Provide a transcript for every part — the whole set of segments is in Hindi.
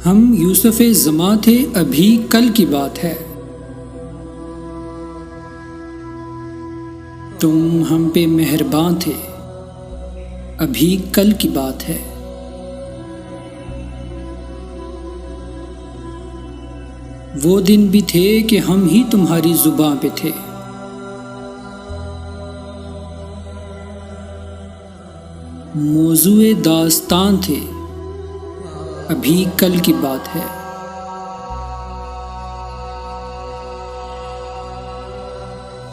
हम यूसुफ़ ज़मां थे, अभी कल की बात है। तुम हम पे मेहरबान थे, अभी कल की बात है। वो दिन भी थे कि हम ही तुम्हारी ज़ुबां पे थे। मौज़ूए दास्तान थे, अभी कल की बात है।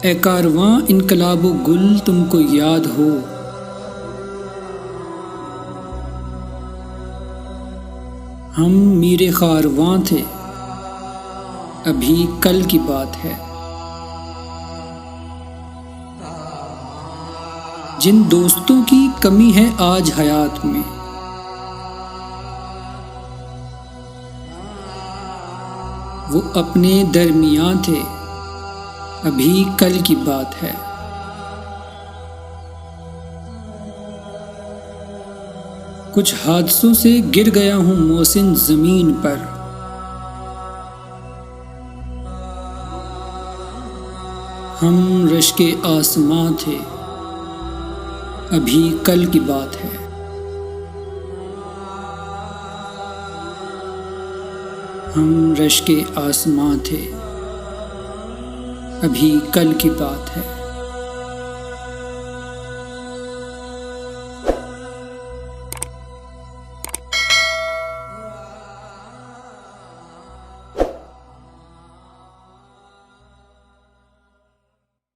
ए कारवां इनकलाबो गुल तुमको याद हो, हम मीरे कारवां थे, अभी कल की बात है। जिन दोस्तों की कमी है आज हयात में, वो अपने दरमियां थे, अभी कल की बात है। कुछ हादसों से गिर गया हूं मोहसिन जमीन पर, हम रश्के आसमां थे, अभी कल की बात है। हम रश्के आसमां थे, अभी कल की बात है।